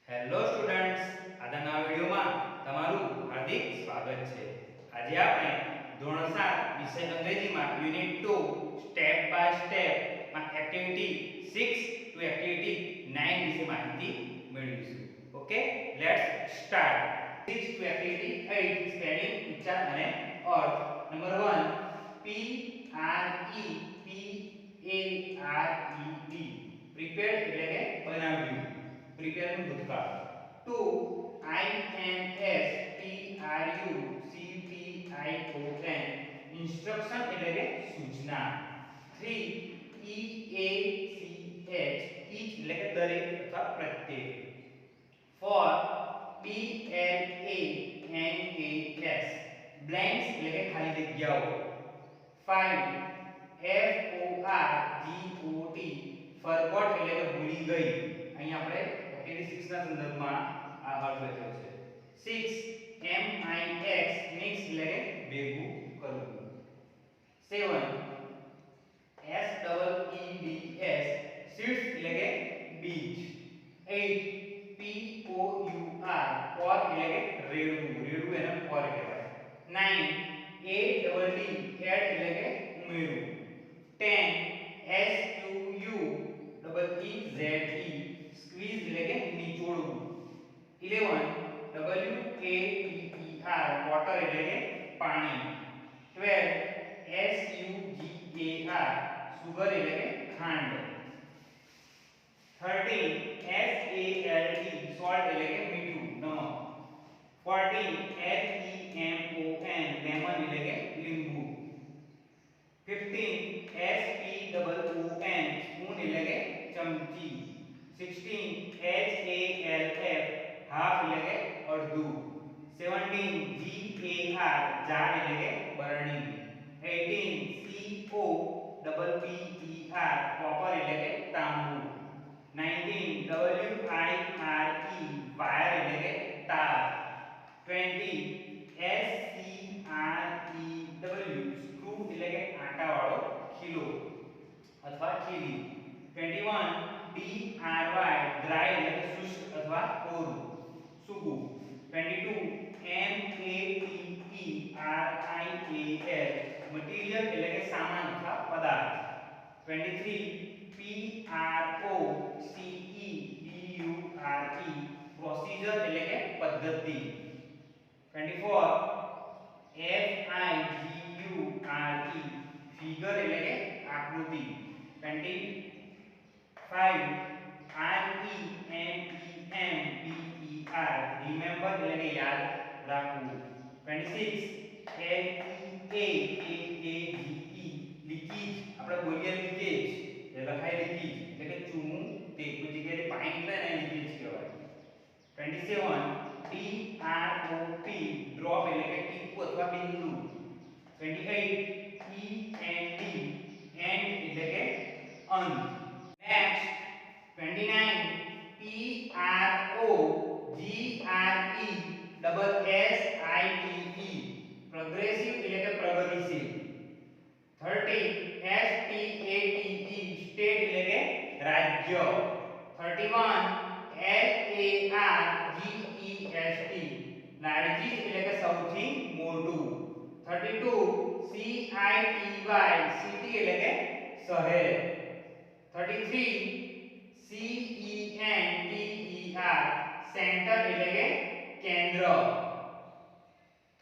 Hello students, આજના વિડિયોમાં તમારું હાર્દિક સ્વાગત છે. આજે આપણે ધોરણ 7 વિષય અંગ્રેજીમાં યુનિટ 2 સ્ટેપ બાય સ્ટેપ માં એક્ટિવિટી 6 ટુ એક્ટિવિટી 9 વિશે માહિતી મેળવીશું. Okay, let's start. 6 to activity 8 spelling, ઉચ્ચાર અને અર્થ. Number 1 P R E P A R E D prepared એટલે કે બનાવ્યું. પ્રિપેર નું ભૂતકાળ. 2 INSTRUCTION ઇન્સ્ટ્રક્શન એટલે કે સૂચના. 3 EACH ઈચ એટલે કે દરેક અથવા પ્રત્યેક. 4 BLANKS બ્લેન્ક્સ એટલે કે ખાલી જગ્યાઓ. 5 FORGOT ફોરગોટ એટલે કે ભૂલી ગઈ. અહીં આપણે એક્ટિવિટી 6 ના સંદર્ભમાં આ અર્થ લખ્યો છે. 6 MIX મિક્સ એટલે કે ભેગું કરવું. 7 SEEDS સીડ્સ એટલે કે બીજ. 8 POUR પોર એટલે કે રેડવું. રેડવું એને પોર કહેવાય. 9 ADD એડ એટલે કે ઉમેરવું. 10 SQUEEZE સ્ક્વીઝ એટલે કે નીચોડવું. 11 WATER વોટર એટલે કે પાણી. 12 SUGAR એટલે કે ખાંડ. 13 SALT એટલે કે મીઠું, નમક. 14 LEMON એટલે કે લીંબુ. 15 SPOON સ્પૂન એટલે કે ચમચી. 16 HALF હાફ એટલે કે અડધું. 17 GAR જાર એટલે કે બરણી. 18 COPPER કોપર એટલે કે તાંબુ. 19 WIRE વાયર એટલે કે તાર. 20 SCREW સ્ક્રૂ એટલે કે આંટાવાળો ખીલો અથવા ખીલી. 21 DRY ડ્રાય એટલે કે શુષ્ક અથવા કોરું, સૂકું. 22 MATERIAL મટીરીયલ એટલે કે સામાન અથવા પદાર્થ. 23 PROCEDURE પ્રોસીજર એટલે કે પદ્ધતિ. 24 FIGURE ફિગર એટલે કે આકૃતિ. 25 REMEMBER એટલે કે યાદ રાખવું. 26 LEAKAGE લીકેજ આપણે બોલીએ લીકેજ એ લખાય લીકેજ એટલે કે ચૂમું તે કોઈ જગ્યાએ પાણી નીકળે ને લીકેજ કહેવાય. 27 DROP ડ્રોપ એટલે કે ટીપું અથવા બિંદુ. 28 END એન્ડ એટલે કે અંત. નેક્સ્ટ 29 PROGRESSIVE પ્રોગ્રેસિવ એટલે કે પ્રગતિશીલ. 30 STATE સ્ટેટ એટલે કે રાજ્ય. 31 LARGEST લાર્જેસ્ટ એટલે કે સૌથી મોટું. 32 સિટી એટલે કે શહેર. 33 CENTER સેન્ટર એટલે કે કેન્દ્ર.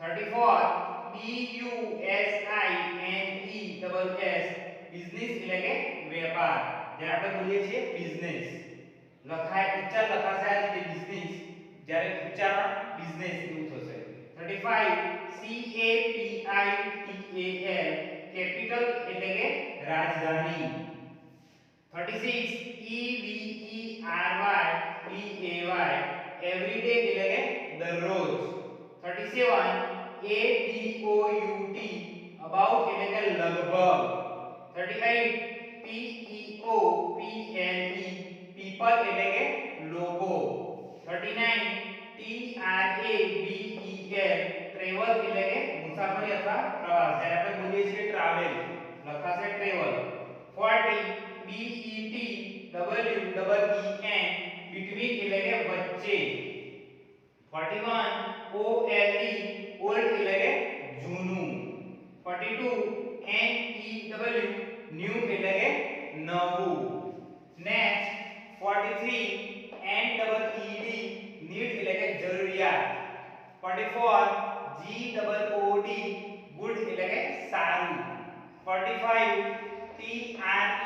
34 BUSINESS બિઝનેસ એટલે કે વેપાર. જ્યારે આપણે બોલીએ છીએ બિઝનેસ લખાય ઉચ્ચાર લખાશે આ રીતે બિઝનેસ, જ્યારે ઉચ્ચારણ બિઝનેસ એવું થશે. 35 CAPITAL કેપિટલ એટલે કે રાજધાની. 36 EVERYDAY એવરીડે એટલે કે દરરોજ. 37 ABOUT અબાઉટ એટલે કે લગભગ. 38 PEOPLE પીપલ એટલે કે લોકો. 39 TRAVEL ટ્રેવલ એટલે કે મુસાફરી અથવા પ્રવાસ. જ્યારે આપણે બોલીએ છીએ ટ્રાવેલ લખાશે ટ્રેવલ. 40 BETWEEN between એટલે કે વચ્ચે. વચ્ચે. 41 OLE ઓલ્ડ એટલે કે જૂનું. 42 NEW ન્યુ એટલે કે નવું. નેક્સ્ટ 43 NEED નીડ એટલે કે જરૂરિયાત. 44 GOOD ગુડ એટલે કે સારું. 45 TRANSPORT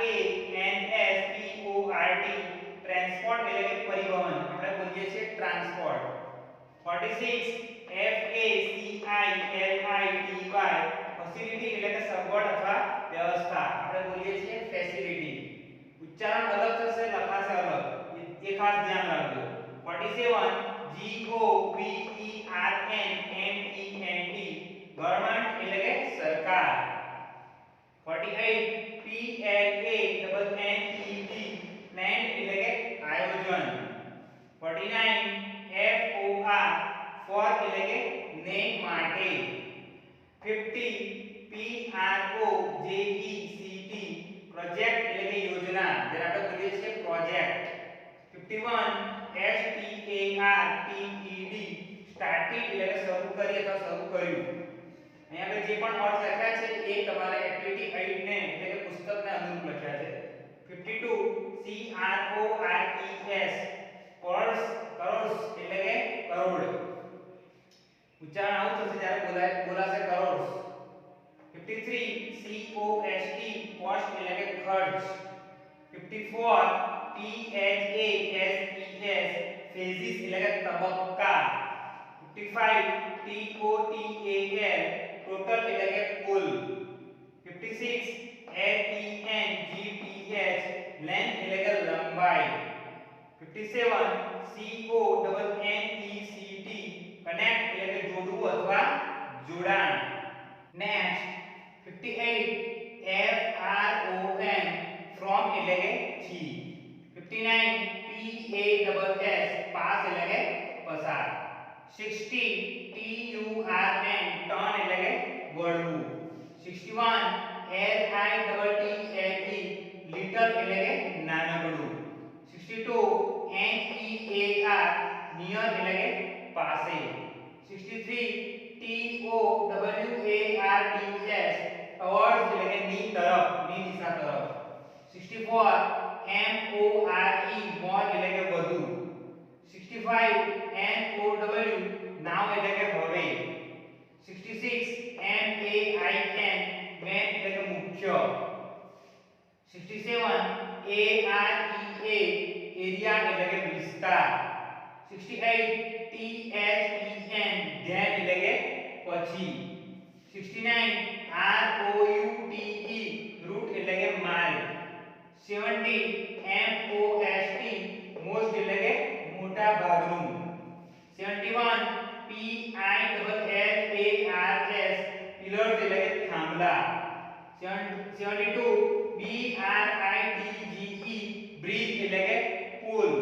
ટ્રાન્સપોર્ટ એટલે કે પરિવહન, આપણે બોલીએ છીએ ટ્રાન્સપોર્ટ. 46 FACILITY ફેસિલિટી એટલે કે સગવડ અથવા વ્યવસ્થા, આપણે બોલીએ છીએ ફેસિલિટી. ઉચ્ચારણ અલગ થશે, લખાશે અલગ, એ ખાસ ધ્યાન રાખજો. 47 GOVERNMENT ગવર્નમેન્ટ એટલે કે સરકાર. 48 PLANNED પ્લાન એટલે કે આયોજન. 49 FOR એટલે કે ને માટે. 50 PROJECT પ્રોજેક્ટ એટલે કે યોજના, જેને આપણે બોલીએ છીએ પ્રોજેક્ટ. 51 STARTED સ્ટાર્ટેડ એટલે કે શરૂ કરી અથવા શરૂ કર્યું. અહીંયા આપણે જે પણ અર્થ લખ્યા છે એ તમારે એક્ટિવિટી 8 ને એટલે કે પુસ્તકને અનુરૂપ લખ્યા છે. 52 CRORES કરોડ્સ એટલે કે કરોડ. ઉચ્ચારણ આવું થશે જ્યારે બોલાશે કરોડ્સ. 53 COST એટલે કે ખર્ચ. 54 PHASES ફેઝિસ એટલે કે તબક્કા. 55 TOTAL ટોટલ એટલે કે કુલ. 56 LENGTH લેન્થ એટલે કે લંબાઈ. 57 CONNECT કનેક્ટ એટલે કે જોડવું અથવા જોડાણ. નેક્સ્ટ 58 FROM ફ્રોમ એટલે કે થી. 59 PASS પાસ એટલે કે પસાર. 60 TURN ટર્ન એટલે કે વળવું. 61 LITTLE લિટલ એટલે કે નાનકડું. 62 NEAR નિયર એટલે કે પાસે. 63 TOWARDS ટુવર્ડ્સ એટલે કે ની તરફ, ની દિશા તરફ. 64 MORE એટલે કે વધુ. 65 NOW નાવ એટલે કે હવે. 66 MAIN મેન એટલે કે મુખ્ય. 67 AREA એરિયા એટલે કે વિસ્તાર. 68 THEN ધ્યાન એટલે કે પછી. 69 ROUTE રૂટ એટલે કે માર્ગ. 70 MOST મોસ્ટ એટલે કે મોટા ભાગનું. 71 PILLARS પિલર્સ એટલે કે થાંભલા. 72 BRIDGE બ્રિજ એટલે કે પુલ.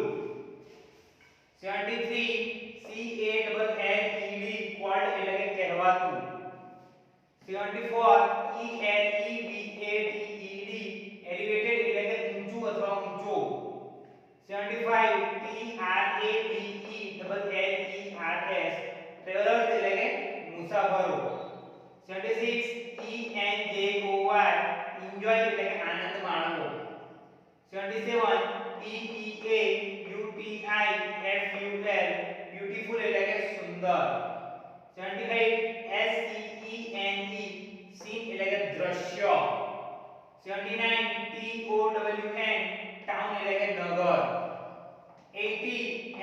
73 CALLED ક્વાડ એટલે કે કહેવાતું. 74 ELEVATED એલિવેટેડ એટલે કે ઊંચું અથવા ઊંચો. 75 TRAVELLERS ટ્રેવલર્સ એટલે કે મુસાફરો. 76 ENJOY એન્જોય એટલે કે આનંદ માણવો. 77 BEAUTIFUL બ્યુટીફુલ એટલે કે સુંદર. 78 SCENE સીન એટલે કે દ્રશ્ય. 79 TOWN ટાઉન એટલે કે નગર. 80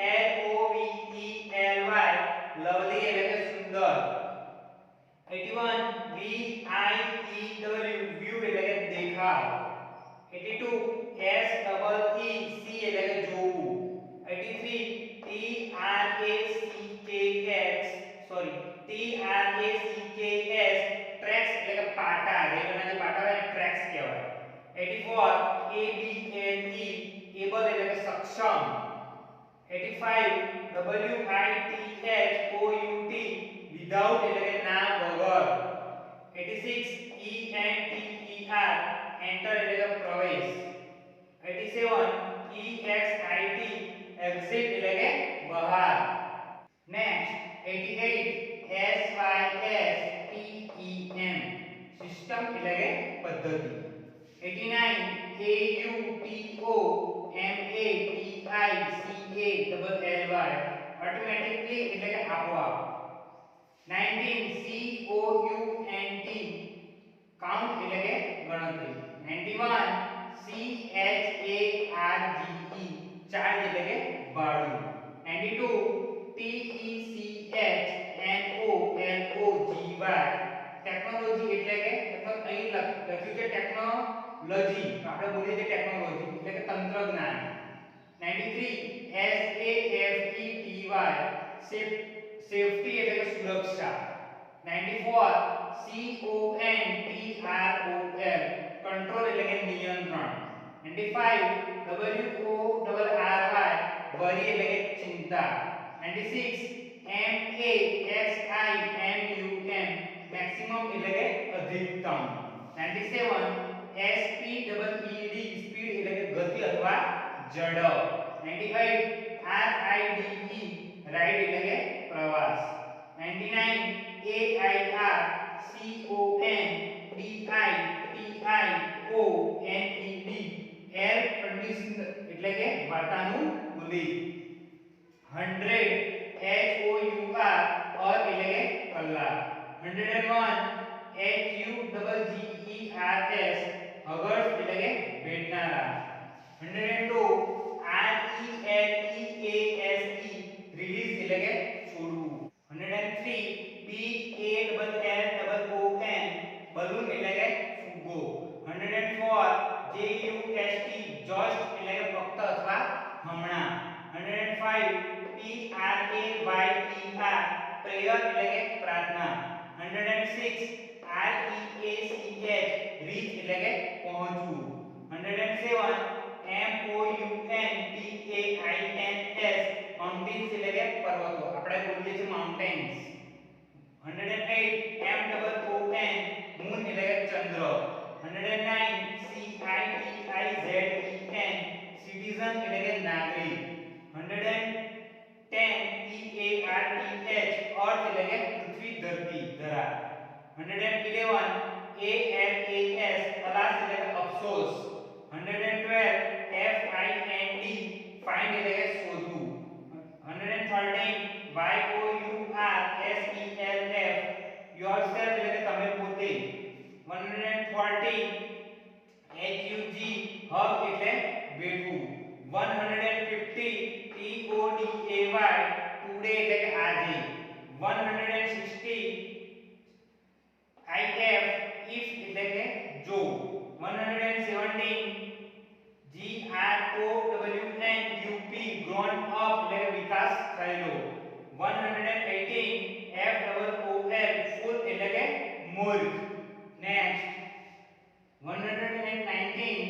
LOVELY લવલી એટલે કે સુંદર. 81 VIEW વ્યૂ એટલે કે દેખાવ. 82 SEEC એટલે કે જોવું. 83 TRACKS ટ્રેક્સ એટલે કે પાટા, રેલવેના જે પાટા હોય ટ્રેક્સ કહેવાય. 84 ABLE એબલ એટલે કે સક્ષમ. 85 WITHOUT વિધાઉટ એટલે કે ના વગર. 86 ENTER એન્ટર એટલે કે પ્રવેશ. 87 EXIT એક્ઝિટ એટલે કે બહાર. નેક્સ્ટ 88 SYSTEM સિસ્ટમ એટલે કે પદ્ધતિ. 89 ઓટોમેટિકલી એટલે કે આપોઆપ. 19 કાઉન્ટ એટલે કે ગણતરી. 91 ચાર્જ એટલે કે ભાડું. 92 ટેકનોલોજી એટલે કે અહીં લખ્યું છે ટેકનોલોજી, આપણે બોલીએ છીએ ટેકનોલોજી એટલે કે તંત્રજ્ઞાન. 93 સેફટી એટલે કે સુરક્ષા. 94 કંટ્રોલ એટલે કે નિયંત્રણ. 95 વરી એટલે કે ચિંતા. 96 મેક્સિમમ એટલે કે અધિકતમ. 97 સ્પીડ એટલે કે ગતિ અથવા ઝડપ. 98 રાઈડ એટલે કે પ્રવાસ. 99 એર કન્ડિશનર એટલે કે વાતાનુકૂલિત. 100 hour એટલે કે કલાક. 101 હર્ટ્ઝ એટલે કે ભેટનારા. 102 રિલીઝ એટલે કે છોડવું. 103 બલૂન એટલે કે ફુગ્ગો. 104 જોસ્ટ એટલે કે ફક્ત અથવા હમણાં. 105 પ્રેયર એટલે કે પ્રાર્થના. 106 રીચ એટલે કે પહોંચવું. 107 માઉન્ટેન્સ એટલે કે પર્વતો, આપણે બોલીએ છીએ માઉન્ટેન્સ. 108 મૂન એટલે કે ચંદ્ર. 109 સિટીઝન એટલે કે નાગરિક. 110 અર્થ એટલે કે પૃથ્વી, ધરતી, ધરા. 111 અલાસ એટલે કે અફસોસ. 112 ફાઇન્ડ એટલે કે શોધવું. 113 yourself એટલે કે તમે પોતે. 114 hug એટલે બેઠવું. 150 today એટલે કે આજે. 160 if એટલે કે જો. 117 grown up એટલે કે વિકાસ થયેલો. 118 full એટલે કે મૂર્ખ. નેક્સ્ટ 119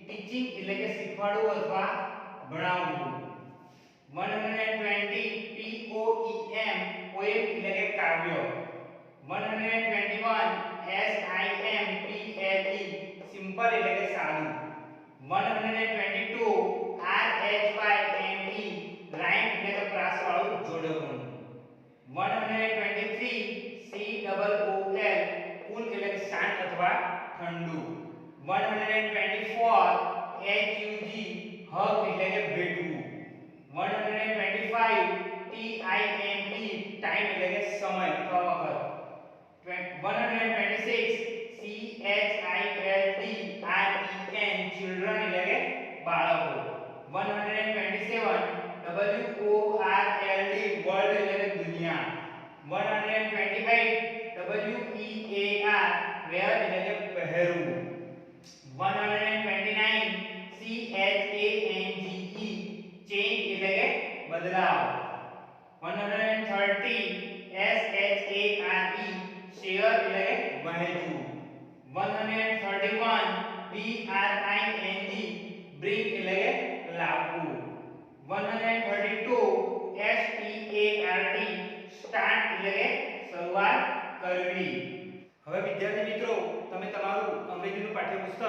teaching એટલે કે શીખવાડવું અથવા ભણાવવું. 120 poem એટલે કે કાવ્ય. 121 simple એટલે કે સાદું. 122 rhyme એટલે કે પ્રાસવાળું જોડકું. 123 cool એટલે કે શાંત અથવા ઠંડુ. 124 hug એટલે કે ભેટવું. 125 time એટલે કે સમય અથવા વખત. 126 children એટલે કે બાળકો. 127 world એટલે કે દુનિયા. 128 wear એટલે કે પહેરવું. 129 change એટલે કે બદલાવ. 130 share એટલે કે વહેંચવું. 131 bring એટલે કે લાવવું. 132 start એટલે કે શરૂઆત કરવી. હવે વિદ્યાર્થી મિત્રો, તમે તમારું અંગ્રેજીનું પાઠ્યપુસ્તક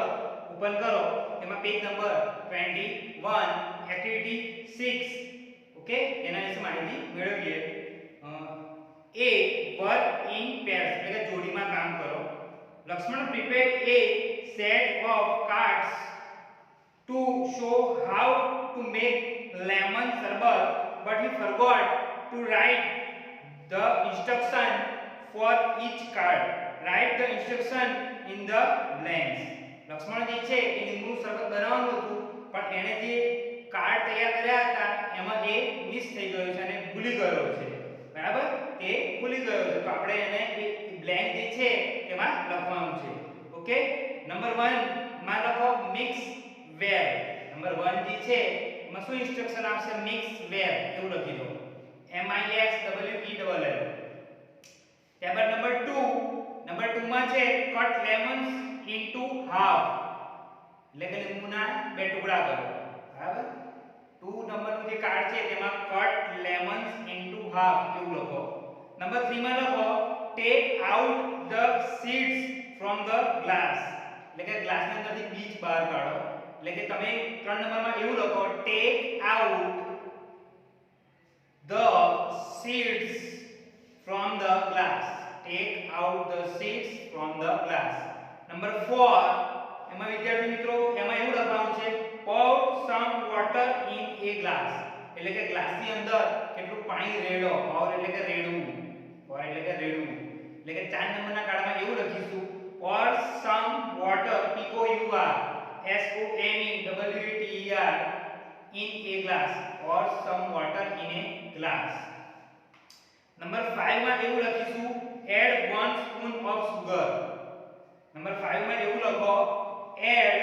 ઓપન કરો. એમાં પેજ નંબર 20 1 એક્ટિવિટી 6 ઓકે તેના વિશે માહિતી મેળવીએ એ વર્ક ઇન પેર્સ એટલે કે જોડીમાં કામ કરો Lakshman prepared a set of cards to show how to make lemon sarbat but he forgot to write the instruction for each card write the instruction in the blanks Lakshman જે છે એ લીંબુનું શરબત બનાવવાનું હતું પણ એણે જે કાર્ડ તૈયાર કર્યા હતા એમાં એ મિસ થઈ ગયો છે અને ભૂલી ગયો છે બરાબર તે ભૂલી ગયો છે તો આપણે એને બ્લેન્ક જે છે તેમાં લખવાનું છે ઓકે નંબર 1 માં લખો મિક્સ વેર નંબર 1 જે છે એમાં શું ઇન્સ્ટ્રક્શન આવશે મિક્સ વેર એવું લખી દો M I X W E L L ત્યારબાદ નંબર 2 માં છે કટ લેમન્સ ઇન્ટુ હાફ એટલે કે લીંબુના બે ટુકડા કરો બરાબર 2 નંબરનું જે કાર્ડ છે તેમાં કટ લેમન્સ ઇન્ટુ હાફ એવું લખો નંબર 3 માં લખો take out the seeds from the glass એટલે કે ગ્લાસની અંદરથી બીજ બહાર કાઢો એટલે કે તમે 3 નંબરમાં એવું લખો take out the seeds from the glass take out the seeds from the glass number 4 એમાં વિદ્યાર્થી મિત્રો એમાં એવું લખવાનું છે pour some water in a glass એટલે કે ગ્લાસની અંદર કેટલું પાણી રેડો pour એટલે કે રેડવું pour એટલે કે રેડવું એટલે કે 4 નંબરના કાર્ડમાં એવું લખીશું pour some water P O U R S O M E W A T E R in a glass or some water in a glass number 5 માં એવું લખીશું add 1 spoon of sugar number 5 માં એવું લખો add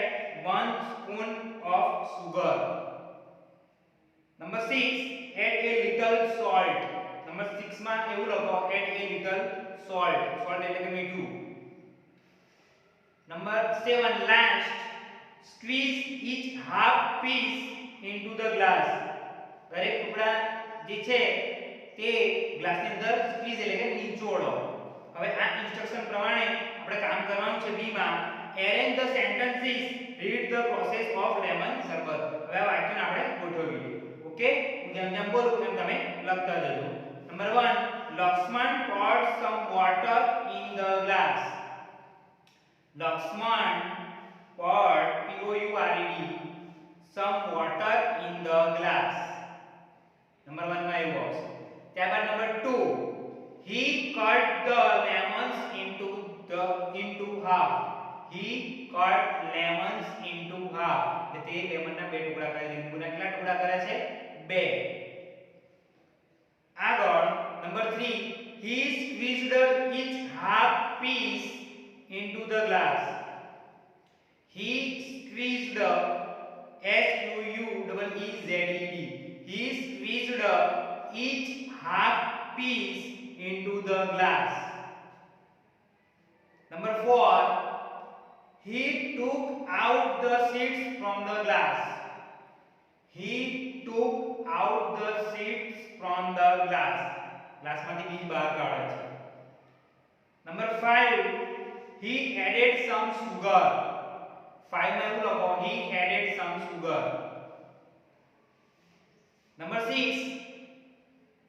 1 spoon of sugar number 6 add a little salt number 6 માં એવું લખો add a little salt salt એટલે કે મીઠું number 7 last squeeze each half piece into the glass દરેક ટુકડા જે છે તે ગ્લાસની અંદર સ્ક્વીઝ એટલે કે નીચોડો હવે આ ઇન્સ્ટ્રક્શન પ્રમાણે આપણે કામ કરવાનું છે બી માં arrange the sentences read the process of lemon શરબત હવે આ વાક્યને આપણે ગોઠવીએ ઓકે હું જેમ બોલું તેમ તમે લખતા જજો number 1 Lakshman poured some water in the glass Lakshman poured P O U R E D some water in the glass number 1 માં એવું આવશે ત્યારબાદ number 2 he cut the lemons into half he cut lemons into half એટલે તે લેમનના બે ટુકડા કરે લીંબુના કેટલા ટુકડા કરે છે બે આગળ number 3 he squeezed each half piece into the glass he squeezed S U U E Z E D he squeezed each half piece into the glass number 4 he took out the seeds from the glass he took out the seeds from the glass glass માંથી બીજ બહાર કાઢે છે number 5 he added some sugar 5 માં એવું લખો he added some sugar number 6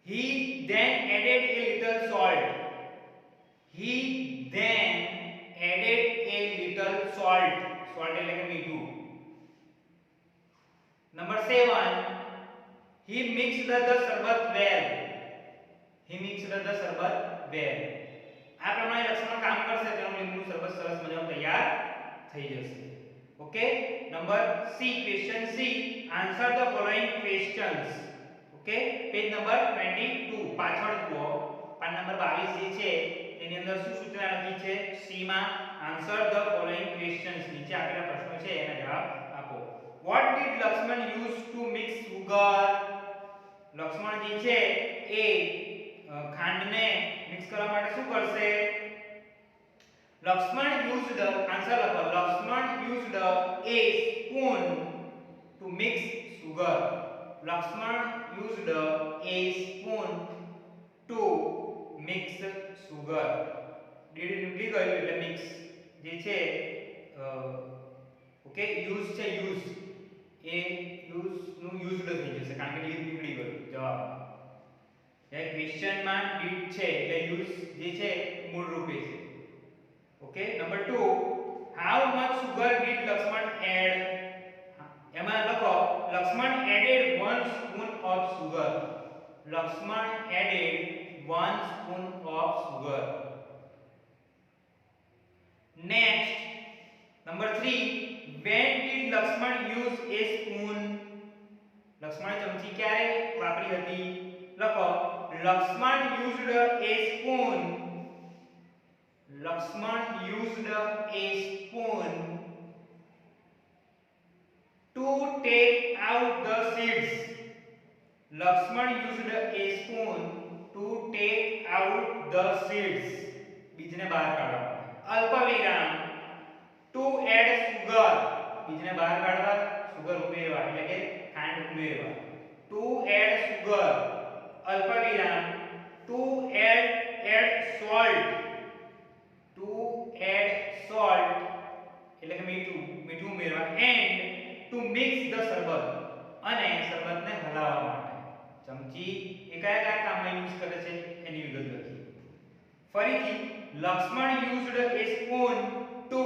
he then added a little salt he then added a little salt salt એટલે કે મીઠું number 7 he mixed the sarbat well he mixed the sarbat well આ પ્રમાણે લક્ષ્મણ કામ કરશે તેનું લીંબુનું શરબત સરસ મજાનું તૈયાર થઈ જશે okay number C question C answer the following questions okay page number 22 પાછળ જુઓ પાન નંબર 22 જે છે તેની અંદર શું સૂચના લખી છે C માં આન્સર ધ ફોલોઇંગ ક્વેશ્ચન્સ નીચે આપેલા પ્રશ્નો છે એના જવાબ આપો what did Lakshman use to mix sugar Lakshman જે છે એ ખાંડને મિક્સ કરવા માટે શું કરશે લક્ષ્મણ used આન્સર લખો Lakshman used a spoon to mix sugar Lakshman used a spoon to mix sugar did નીકળી ગયું એટલે મિક્સ જે છે ઓકે યુઝ છે યુઝ એ યુઝડ થઈ જશે કારણ કે ડીડ નીકળી ગયું જવાબ એ ક્વેશ્ચન માં ડીડ છે એટલે યુઝ જે છે મૂળ રૂપે છે okay number 2 how much sugar did Lakshman add એમાં લખો Lakshman added 1 spoon of sugar Lakshman added 1 spoon of sugar next number 3 when did Lakshman use a spoon લક્ષ્મણે ચમચી ક્યારે વાપરી હતી લખો Lakshman used a spoon Lakshman used a spoon to take out the seeds Lakshman used a spoon to take out the seeds બીજને બહાર કાઢવા અલ્પવિરામ to add sugar બીજને બહાર કાઢવા સુગર ઉમેરવા એટલે કે ખાંડ ઉમેરવા to add sugar અલ્પવિરામ to add salt to add salt એટલે કે મીઠું ઉમેરવા and to mix the શરબત અને શરબતને હલાવવા માટે ચમચી એ કયા કામમાં યુઝ કરે છે એની વિગત લખી ફરીથી Lakshman used a spoon to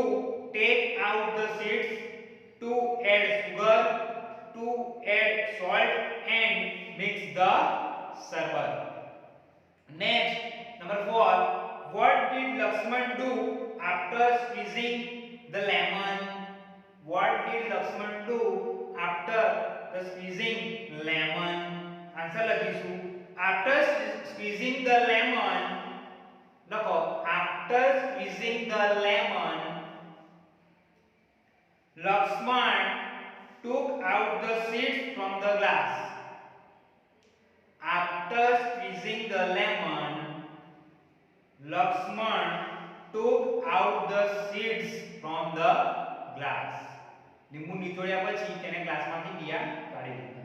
take out the seeds to add sugar to add salt and mix the sherbet next number 4 what did Lakshman do after squeezing the lemon what did Lakshman do after the squeezing lemon answer લખીશું after squeezing the lemon લખો after squeezing the lemon Lakshman took out the seeds from the glass after squeezing the lemon Lakshman took out the seeds from the glass લીંબુ નીચોડ્યા પછી તેને ગ્લાસમાંથી બિયા કાઢી લીધા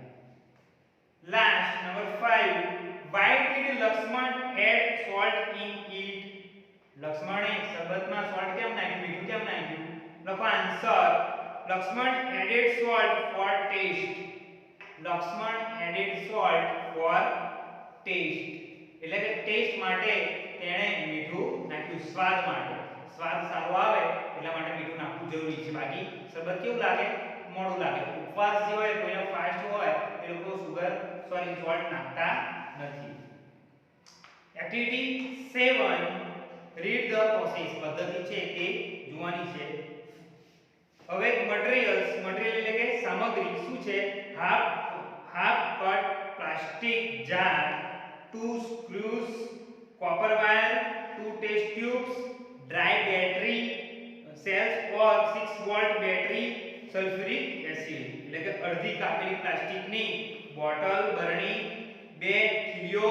last number 5 why did Lakshman add salt in it લક્ષ્મણે શરબતમાં salt કેમ નાખ્યું મીઠું કેમ નાખ્યું લખો answer Lakshman added salt for taste Lakshman added salt for taste એટલે કે ટેસ્ટ માટે તેણે મીઠું નાખ્યું સ્વાદ માટે સ્વાદ સારો આવે એટલા માટે મીઠું નાખવું જરૂરી છે બાકી શરબત કેવું લાગે મોડું લાગે ઉપવાસ જે હોય કોઈનો ફાસ્ટ હોય એ લોકો salt નાખતા નથી એક્ટિવિટી 7 રીડ ધ પ્રોસેસ પદ્ધતિ છે તે જોવાની છે હવે મટીરીયલ એટલે કે સામગ્રી શું છે half cut plastic jar 2 screws copper wire 2 test tubes dry battery cells for 6 volt battery sulfuric acid એટલે કે અડધી કાપેલી પ્લાસ્ટિકની બોટલ બરણી 2 ખીલીઓ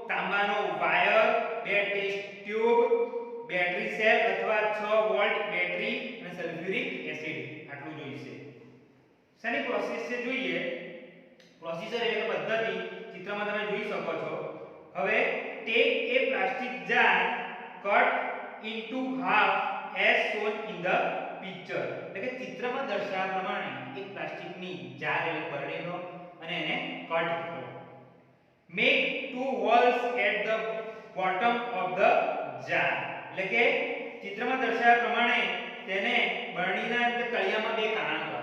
તાંબાનો wire 2 test tube battery cell અથવા 6 વોલ્ટ બેટરી અને સલ્ફ્યુરિક એસિડ આટલું જોઈશે શેની પ્રોસેસ છે જોઈએ પ્રોસીજર એટલે પદ્ધતિ ચિત્રમાં તમે જોઈ શકો છો હવે take a plastic jar cut into half as shown in the picture એટલે કે ચિત્રમાં દર્શાવ્યા પ્રમાણે એક પ્લાસ્ટિકની જાર એટલે બરણીનો અને એને કટ કરો make 2 holes at the bottom of the jar એટલે કે ચિત્રમાં દર્શાવ્યા પ્રમાણે તેને બરણીના તળિયામાં બે કાણા કરો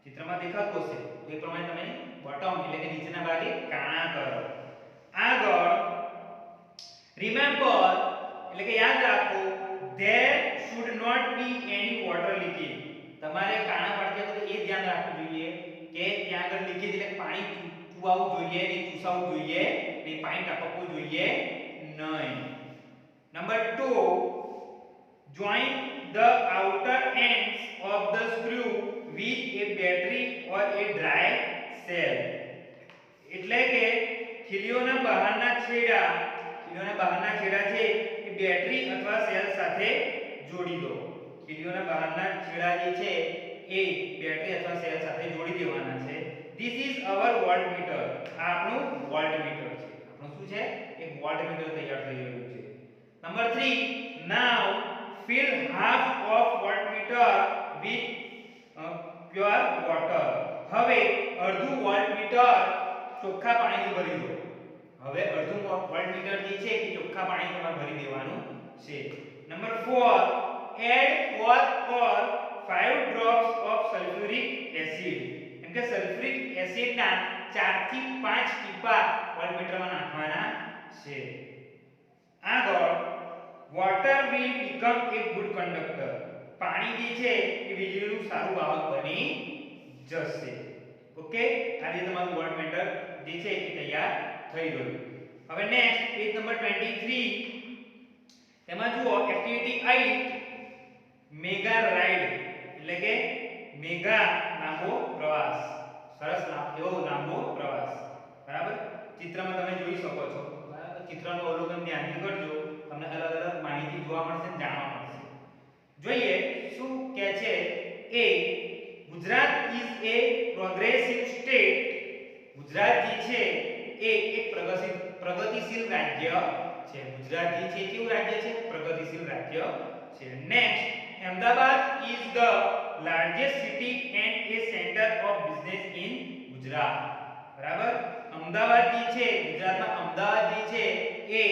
ચિત્રમાં દેખાતો હશે તો એ પ્રમાણે તમે બોટમ એટલે કે નીચેના ભાગે કાણા કરો આગળ રિમેમ્બર એટલે કે યાદ રાખો there should not be any water leakage તમારે કાણા પાડતી વખતે એ ધ્યાન રાખવું જોઈએ કે ત્યાં આગળ લીકેજ એટલે પાણી ચૂવાવું જોઈએ ને ચૂસાવું જોઈએ ને પાણી ટપકવું જોઈએ નહીં number 2 join the outer ends of the screw with a battery or a dry cell એટલે કે ખીલીઓના બહારના છેડા છે એ બેટરી અથવા સેલ સાથે જોડી દો ખીલીઓના બહારના છેડા જે છે એ બેટરી અથવા સેલ સાથે જોડી દેવાના છે this is our voltmeter આ આપણું વોલ્ટમીટર છે આપણું શું છે એક વોલ્ટમીટર તૈયાર થઈ રહ્યું છે number 3 now fill half of voltmeter with pure water હવે અડધું વોલ્ટમીટર ચોખ્ખા પાણીથી ભરી દો. હવે અડધું વોલ્ટમીટર જે છે એ ચોખ્ખા પાણી તમારે ભરી દેવાનું છે. Number 4 add 4 or 5 drops of sulfuric acid. એમ કે સલ્ફ્યુરિક એસિડના 4 થી 5 ટીપા વોલ્ટમીટરમાં નાખવાના છે. આગળ water will become a good conductor. પાણી જે છે એ વીજળીનું સારું વાહક બની જશે. ઓકે, આ રીતે તમારું વોલ્ટમીટર જે છે એ તૈયાર થઈ ગયું. હવે નેક્સ્ટ પેજ નંબર 23 એમાં જુઓ એક્ટિવિટી 8 મેગા રાઇડ એટલે કે મેગા લાંબો પ્રવાસ. સરસ એવો લાંબો પ્રવાસ. બરાબર, ચિત્રમાં તમે જોઈ શકો છો. બરાબર, ચિત્રનું અવલોકન ધ્યાનથી કરજો, તમને અલગ અલગ માહિતી જોવા મળશે અને જાણવા મળશે. જોઈએ શું કહે છે. એ Gujarat is a progressive state. Gujarat જે છે એ એક પ્રગતિશીલ રાજ્ય છે. ગુજરાત જે છે કેવું રાજ્ય છે? પ્રગતિશીલ રાજ્ય છે. Next Ahmedabad is the largest city and A centre of business in Gujarat. બરાબર, અમદાવાદ જે છે ગુજરાતમાં અમદાવાદ જે છે એ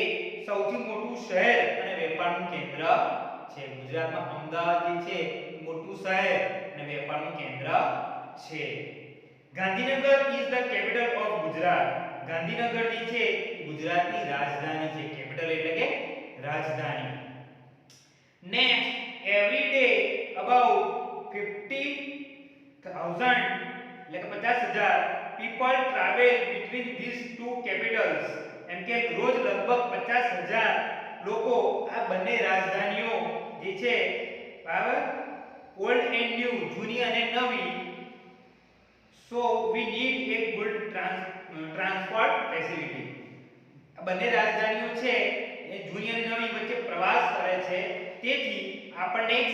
સૌથી મોટું શહેર અને વેપારનું કેન્દ્ર છે. ગુજરાતમાં અમદાવાદ જે છે મોટું શહેર અને વેપારનું કેન્દ્ર છે. Gandhinagar is the capital of Gujarat. Gandhinagar જે છે ગુજરાતની રાજધાની છે. કેપિટલ એટલે કે રાજધાની. નેક્સ્ટ એવરી ડે અબાઉટ 50,000 એટલે કે 50,000 people travel between these two capitals. એમ કે રોજ લગભગ 50,000 લોકો આ બંને રાજધાનીઓ જે છે બરાબર ઓલ્ડ એન્ડ ન્યુ જૂની અને નવી. So we need a good transport facility. આ બંને રાજધાનીઓ છે એ જૂની અને નવી વચ્ચે પ્રવાસ કરે છે, તેથી આપણને એક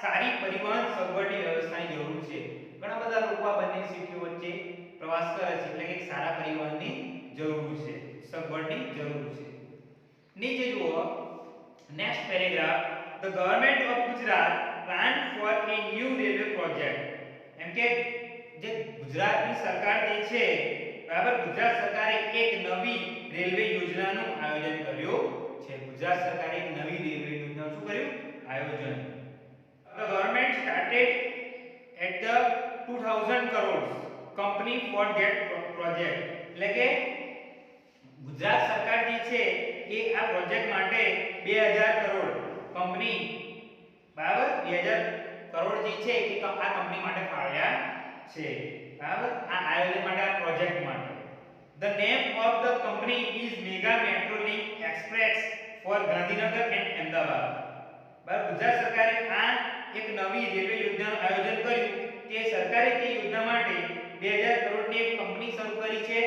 સારી પરિવહન સગવડની વ્યવસ્થાની જરૂર છે. ઘણા બધા લોકો આ બંને સિટીઓ વચ્ચે પ્રવાસ કરે છે એટલે કે એક સારા પરિવહનની જરૂર છે, સગવડની જરૂર છે. નીચે જુઓ next paragraph. The government of Gujarat plan for a new railway project. એમ કે જે ગુજરાતની સરકાર જે છે બરાબર ગુજરાત સરકારે એક નવી રેલવે યોજનાનું આયોજન કર્યું છે. ગુજરાત સરકારે એક નવી રેલવે યોજનાનું શું કર્યું? આયોજન. The government started at the 2000 crores company for that project. એટલે કે ગુજરાત સરકાર જે છે એ આ પ્રોજેક્ટ માટે 2000 કરોડ કંપની બરાબર 2000 કરોડ જે છે એ આ કંપની માટે ફાળવ્યા છે. બરાબર, આ આયોજન માટે, આ પ્રોજેક્ટ માટે. The name of the company is Mega Metro Link Express for Gandhinagar and Ahmedabad. બરાબર, ગુજરાત સરકારે આ એક નવી રેલવે યોજનાનું આયોજન કર્યું. તે સરકારે તે યોજના માટે 2000 કરોડની એક કંપની શરૂ કરી છે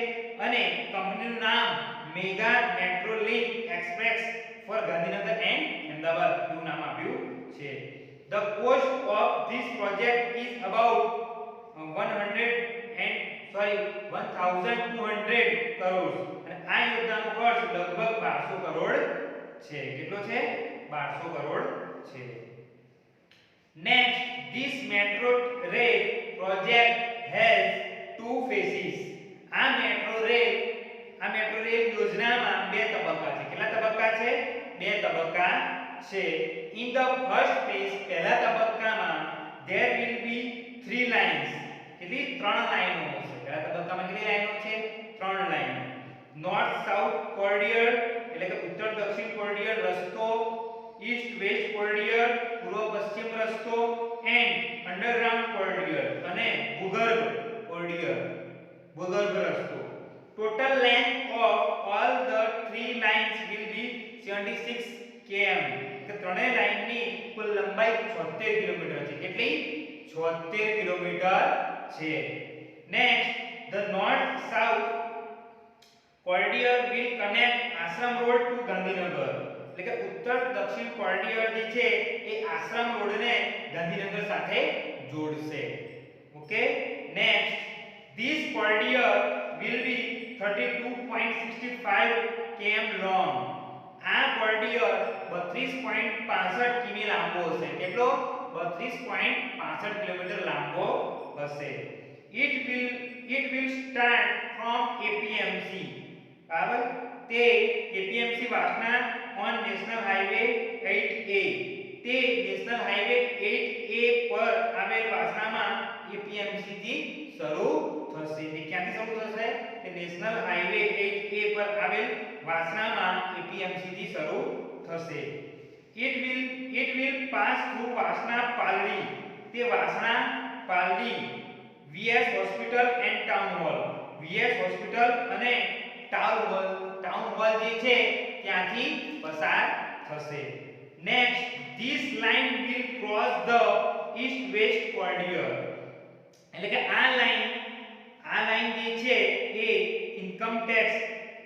અને કંપનીનું નામ mega metro link express for Gandhinagar and Ahmedabad એવું નામ આપ્યું છે. The cost of this project is about 1200 crore અને આ યોજનાનો ખર્ચ લગભગ 1200 કરોડ છે. કેટલો છે? 1200 કરોડ છે. Next, this metro rail project has two phases. આ મેટ્રો રેલ યોજનામાં બે તબક્કા છે. કેટલા તબક્કા છે? બે તબક્કા છે. In the first phase પહેલા તબક્કામાં there will be 3 lines. કેટલી? 3 લાઈનો હશે. પહેલા તબક્કામાં કેટલી લાઈનો છે? 3 લાઈનો. નોર્થ સાઉથ કોરિડોર એટલે કે ઉત્તર દક્ષિણ કોરિડોર રસ્તો, ઈસ્ટ વેસ્ટ કોરિડોર પૂર્વ પશ્ચિમ રસ્તો એન્ડ અંડરગ્રાઉન્ડ કોરિડોર અને ભૂગર્ભ રસ્તો. Total length of all the 3 lines will be 76 km. કે ત્રણેય લાઇનની કુલ લંબાઈ 76 કિલોમીટર છે. કેટલી? 76 કિલોમીટર છે. Next, the north south corridor will connect Ashram road to Gandhinagar. એટલે કે ઉત્તર દક્ષિણ કોરિડોર જે છે એ આશ્રમ રોડને ગાંધીનગર સાથે જોડશે. Okay. Next, this corridor will be 32.65 km long. આ કોરિડોર 32.65 કિમી લાંબો હશે. કેટલો? 32.65 કિલોમીટર લાંબો હશે. it will start from APMC. બરાબર, તે APMC Vasna on National Highway 8A, તે નેશનલ હાઈવે 8A પર આવેલ વાસણામાં APMC થી શરૂ થશે. તે ક્યાંથી શરૂ થશે? તે નેશનલ હાઈવે 8A પર આવેલ વાસણામાં APMC થી શરૂ થશે. it will pass through Vasna Paldi, તે Vasna Paldi VS hospital and town hall, VS hospital અને ટાઉન હોલ જે છે ત્યાંથી પસાર થશે. Next, this line will cross the east west corridor, એટલે કે આ લાઈન જે છે એ income tax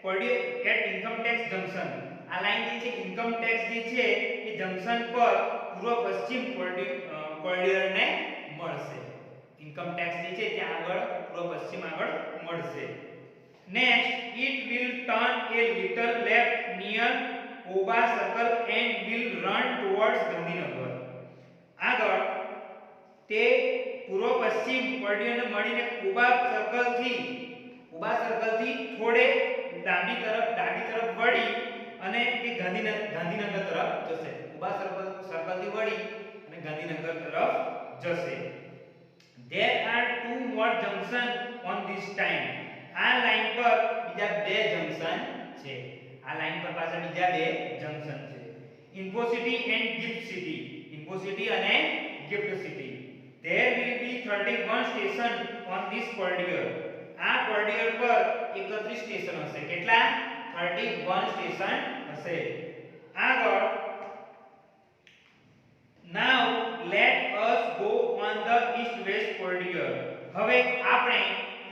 corridor at income tax junction, આ લાઈન જે છે ઇન્કમ ટેક્સ જે છે એ જંકશન પર પૂર્વ પશ્ચિમ કોરિડોરને મળશે. ઇન્કમ ટેક્સ જે છે ત્યાં આગળ પૂર્વ પશ્ચિમ આગળ મળશે. Next, it will turn a little left near Koba circle and will run towards Gandhinagar. આગળ તે પૂર્વ પશ્ચિમ કોરિડોરને મળીને કોબા સર્કલથી થોડે ડાબી તરફ વળી અને તે ગાંધીનગર તરફ જશે. કોબા સર્કલથી વળી અને ગાંધીનગર તરફ જશે. There are two more junction on this time. આ લાઈન પર બીજા બે જંકશન છે. આ લાઈન પર પાછા બીજા બે જંકશન છે. Infocity and gift city, Infocity અને gift city. There will be 31 station on this corridor. આ કોરિડોર પર 31 સ્ટેશન હશે. કેટલા? 31 સ્ટેશન હશે. આગળ, now let us go on the east west corridor. હવે આપણે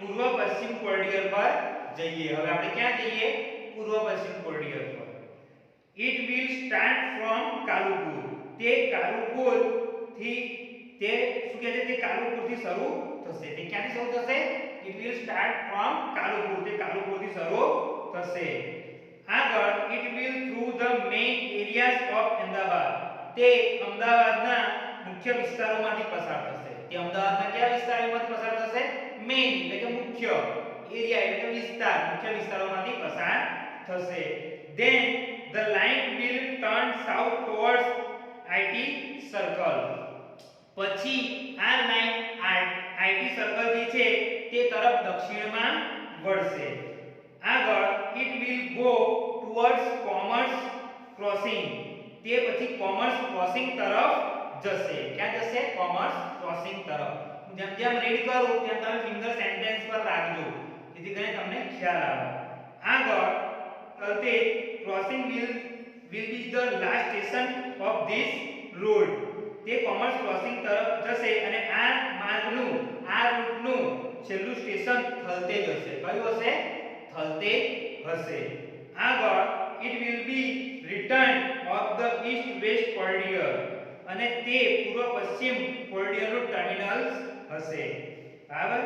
પૂર્વ પશ્ચિમ કોરિડોર પર જઈએ. હવે આપણે ક્યાં જઈએ? પૂર્વ પશ્ચિમ કોરિડોર પર. It will start from Kalupur, તે કાલુપુર થી તે શું કહે છે? તે કાલુપુર થી શરૂ થશે. તે ક્યાંથી શરૂ થશે? It will start from Kalupur, તે કાલુપુર થી શરૂ થશે. આગળ, it will through the main areas of Ahmedabad, તે અમદાવાદના મુખ્ય વિસ્તારોમાંથી પસાર થશે. તે અમદાવાદના કયા વિસ્તારોમાંથી પસાર થશે? મેઇન એટલે કે મુખ્ય, એરિયા એટલે કે વિસ્તાર, મુખ્ય વિસ્તારોમાંથી પસાર થશે. Then the line will turn south towards IT circle. પછી આ લાઈન IT સર્કલ જે છે તે તરફ દક્ષિણમાં વળશે. આગળ, it will go towards commerce crossing, તે પછી કોમર્સ ક્રોસિંગ તરફ જશે. ક્યાં જશે? કોમર્સ ક્રોસિંગ તરફ. જેમ રીડ કરું તેમ તમે ફિંગર સેન્ટેન્સ પર રાખજો, જેથી કરીને તમને ખ્યાલ આવે. આગળ, કલતે crossing will be the last station of this road, તે કોમર્સ ક્રોસિંગ તરફ જશે અને આ રૂટનું છેલ્લું સ્ટેશન થલતેજ હશે. કયું હશે? થલતેજ હશે. આગળ, it will be return of the east west corridor, અને તે પૂર્વ પશ્ચિમ કોરિડોરનું ટર્મિનલ્સ હશે. બરાબર.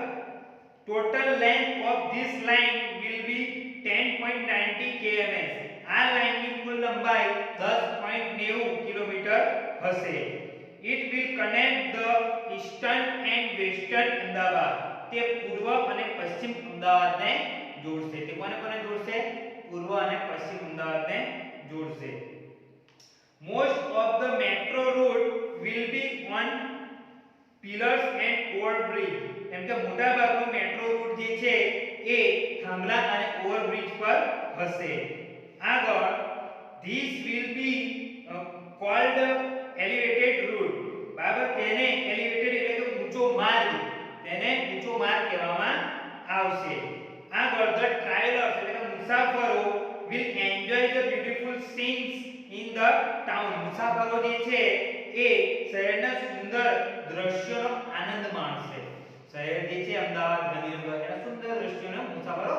Total length of this line will be 10.90 km. આ લાઈનની કુલ લંબાઈ 10.90 કિલોમીટર હશે. It will connect the eastern and western Ahmedabad, તે પૂર્વ અને પશ્ચિમ અમદાવાદને જોડશે. તે કોને જોડશે? પૂર્વ અને પશ્ચિમ અમદાવાદને જોડશે. Most of the metro route will be on pillars and overbridge, એમ કે મોટા ભાગનો મેટ્રો રૂટ જે છે એ થાંભલા અને ઓવરબ્રિજ પર હશે. આગળ, this will be called elevated route. બરાબર, તેને elevated એટલે કે ઊંચો માર્ગ કહેવામાં આવશે. આગળ, the travelers એટલે કે મુસાફરો will enjoy the beautiful scenes in the town. મુસાફરો જે છે એ શહેરના સુંદર દ્રશ્યોનો આનંદ માણશે. શહેર જે છે અમદાવાદ, ગાંધીનગર એના સુંદર દ્રશ્યોનો મુસાફરો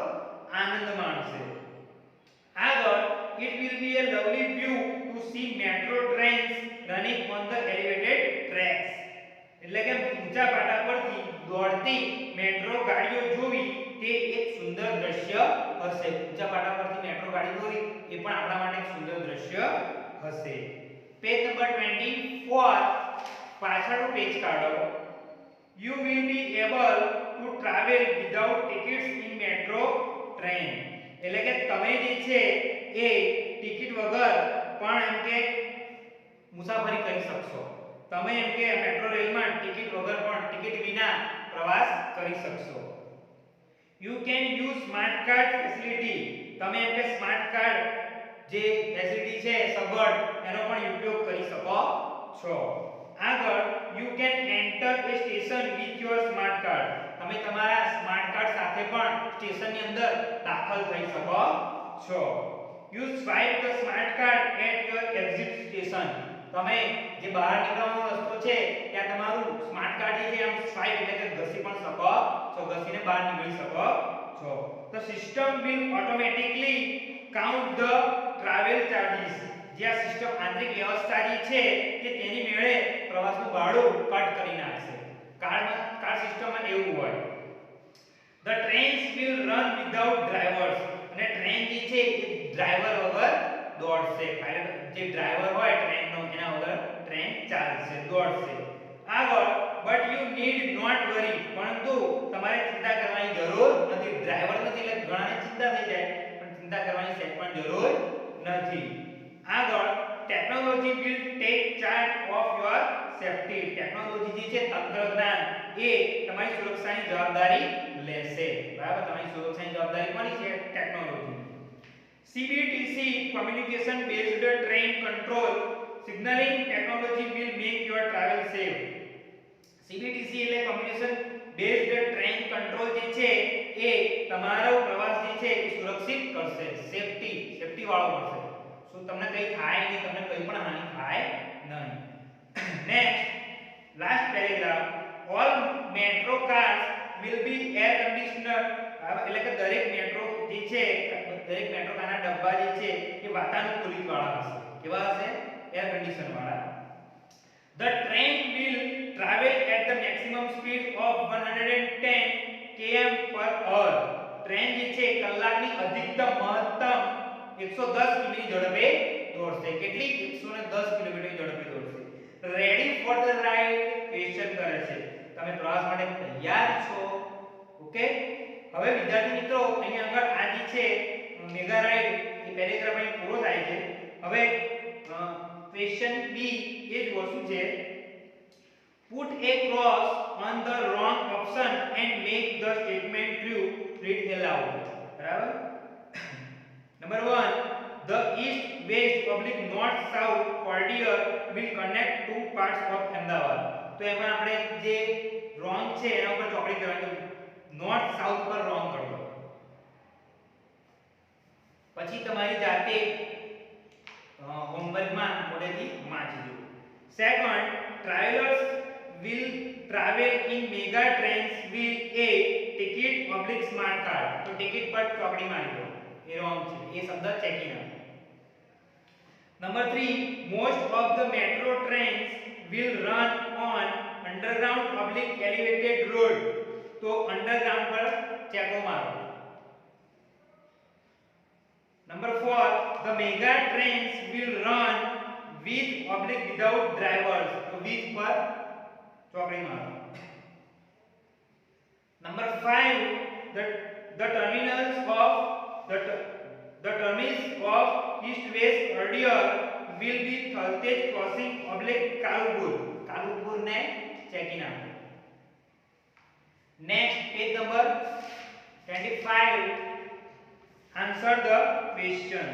આનંદ માણશે. આગળ, it will be a lovely view to see metro trains running on the elevated tracks, એટલે કે ઊંચા પાટા પરથી દોડતી મેટ્રો ગાડીઓ જોવી તે એક સુંદર દ્રશ્ય હશે. ઊંચા પાટા પરથી મેટ્રો ગાડી જોવી એ પણ આપણા માટે એક સુંદર દ્રશ્ય હશે. પેજ નંબર 24 પાછળનું પેજ કાઢો. You will be able to travel without tickets in metro train. એટલે કે તમે જે છે એ ટિકિટ વગર પણ એમ કે મુસાફરી કરી શકશો. તમે એમ કે મેટ્રો રેલમાં ટિકિટ વગર પણ ટિકિટ વિના પ્રવાસ કરી શકશો. You can use smart card facility. તમે એમ કે સ્માર્ટ કાર્ડ જે ફેસિલિટી છે સગવડ એનો પણ ઉપયોગ કરી શકો છો. આગળ you can enter a station with your smart card. તમે તમારા સ્માર્ટ કાર્ડ સાથે પણ સ્ટેશનની અંદર દાખલ થઈ શકો છો. You swipe the smart card at your exit station. તમે જે બહાર નીકળવાનો રસ્તો છે ત્યાં તમારું સ્માર્ટ કાર્ડ જે છે આમ સ્વાઇપ એટલે કે ઘસી પણ શકો છો, ઘસીને બહાર નીકળી શકો છો. The system will automatically count the travel charges. જે આ સિસ્ટમ આંતરિક વ્યવસ્થા જે છે કે તેની મેળે પ્રવાસનું ભાડું કટ કરી નાખશે. કાર્ડ સિસ્ટમમાં એવું હોય. The trains will run without drivers. અને ટ્રેન જે છે એ ડ્રાઈવર વગર દોડશે. પાયલટ જે ડ્રાઈવર હોય ટ્રેનનો એના વગર ટ્રેન ચાલશે, દોડશે. આગળ but you need not worry. પરંતુ તમારે ચિંતા કરવાની જરૂર નથી. ડ્રાઈવર નથી એટલે ઘણાને ચિંતા થઈ જાય, પણ ચિંતા કરવાની સહેજ પણ જરૂર નથી. આગળ technology will take charge of your safety. Technology જે છે તંત્રજ્ઞાન એ તમારી સુરક્ષાની જવાબદારી લેશે. બરાબર, તમારી સુરક્ષાની જવાબદારી કોની છે? Technology. CBTC communication based train control signaling technology will make your travel safe. CBTC એટલે communication based train control જે છે એ તમારો પ્રવાસ જે છે એ સુરક્ષિત કરશે, સેફટી વાળો કરશે. શું તમને કંઈ થાય નહીં, તમને કંઈ પણ હાનિ થાય નહીં. Next last paragraph. all metro cars will be air conditioner. એટલે કે દરેક મેટ્રો જે છે, દરેક મેટ્રો કારના ડબ્બા જે છે એ વાતાનુકૂલિત વાળા હશે. કેવા હશે? એર કન્ડિશન વાળા. The train will travel at the maximum speed of 110 km/h. Train જે છે કલાકની અધિકતમ મહત્તમ 110 કિમી ઝડપે દોડશે. કેટલી? 110 કિલોમીટર ઝડપે દોડશે. Ready for the ride question કરે છે. તમે પ્રવાસ માટે તૈયાર છો? ઓકે. હવે વિદ્યાર્થી મિત્રો અહીંયા આગળ આ જે છે મેગા રાઇડ એ પેરેગ્રાફ અહીં પૂરો થાય છે. હવે ક્વેશ્ચન બી એ જ વસ્તુ છે. Put a cross on the wrong option and make the statement true. Read aloud. બરાબર. Number 1, the east west oblique north south corridor will connect two parts of Ahmedabad. તો એમાં આપણે જે wrong છે એના ઉપર ચોકડી કરવાની, નોર્થ સાઉથ પર wrong કરી દો. પછી તમારી જાતે હોમવર્કમાં મોડેથી વાંચી દો. Second, travelers will travel in mega trains with a ticket oblique smart card. તો ટિકિટ પર ચોકડી મારી દો. એ wrong છે, એ શબ્દ ચેકિંગ આપો. Number 3, most of the metro trains will run on underground oblique elevated road. તો underground પર ચેકો મારો. Number 4, the mega trains will run with oblique without drivers. તો with પર ચોકડી મારો. Number 5, the terminus of east west corridor will be Thaltej crossing oblique Kalupur. Kalupur ને checking આપો. Next, page number 25. Answer the question.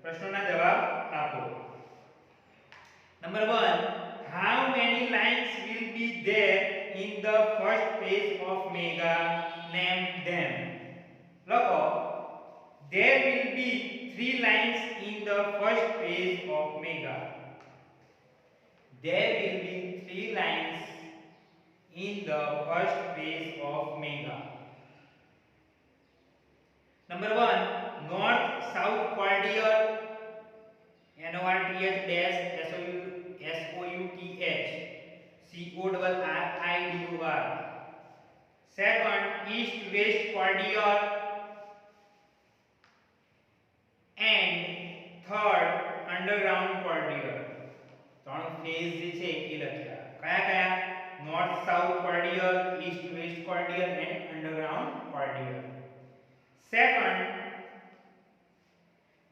પ્રશ્નોના જવાબ આપો. Number 1, how many lines will be there in the first phase of mega? Name them. લખો. There will be 3 lines in the first phase of mega. There will be 3 lines in the first phase of mega. Number 1, north south corridor, NORTH dash SOUTH CORRIDOR. Second, east west corridor, and third, underground corridor. ત્રણ phase જે છે એ લખ્યા. કયા કયા? north south corridor, east west corridor and underground corridor. Second,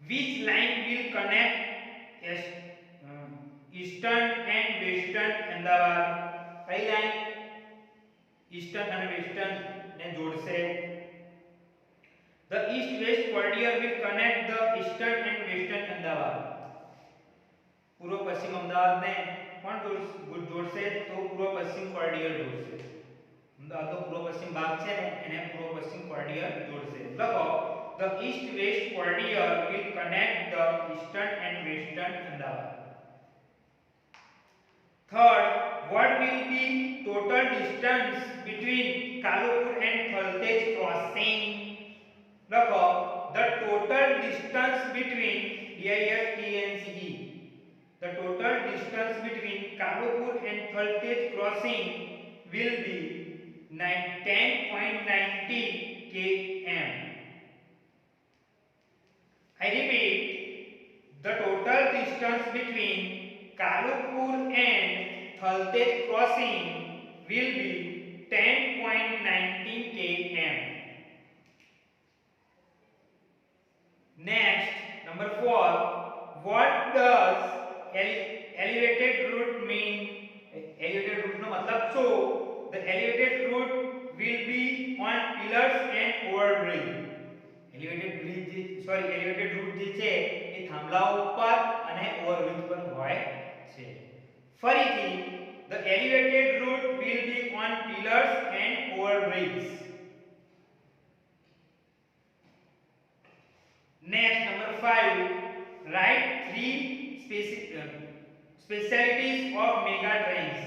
which line will connect eastern and western Ahmedabad? કઈ line eastern અને western ને જોડશે? The east west corridor will connect the eastern and western Ahmedabad. પૂર્વ પશ્ચિમ અમદાવાદ ને કોણ જોડશે? તો પૂર્વ પશ્ચિમ કોરિડોર જોડશે. અમદાવાદ તો પૂર્વ પશ્ચિમ ભાગ છે ને એને પૂર્વ પશ્ચિમ કોરિડોર જોડશે. લખો the east west corridor will connect the eastern and western Ahmedabad. Third, what will be total distance between Kalupur and Thaltej crossing? Loko the total distance between DISTNCE. The total distance between Kalupur and Thaltej crossing will be 10.90 km. I repeat, the total distance between Kalupur and Thaltej crossing will be 10.19 km. Next, number 4. What does elevated route mean? Elevated route નો મતલબ શું? The elevated route will be on pillars and overbridge. elevated route જે છે એ થાંભલાઓ ઉપર અને overbridge પર હોય છે. ફરીથી the elevated route will be on pillars and overbridges. Next, number 5. Write 3 specialties of mega trains.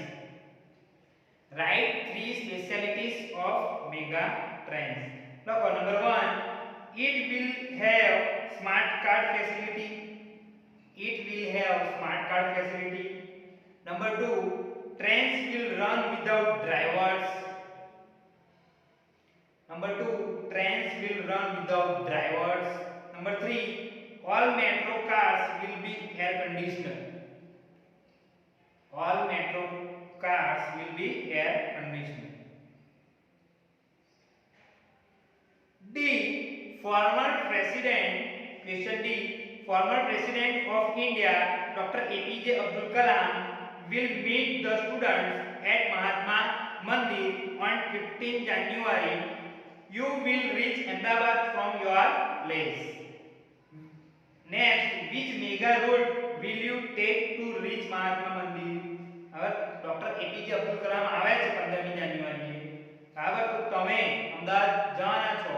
Write 3 specialties of mega trains. Look, number 1. It will have smart card facility. It will have smart card facility. Number 2. Trains will run without drivers. Number 2. Trains will run without drivers. Number 3. All metro cars will be air conditioned. All metro cars will be air conditioned. D. Former President, question D. Former President of India, Dr. APJ Abdul Kalam, will meet the students at Mahatma Mandir on 15 January. You will reach Ahmedabad from your place. Next, which mega road will you take to reach Mahatma Mandir? હવે doctor APJ Abdul Kalam આવે છે 15મી જાન્યુઆરીએ. બરાબર, તો તમે અમદાવાદ જવાના છો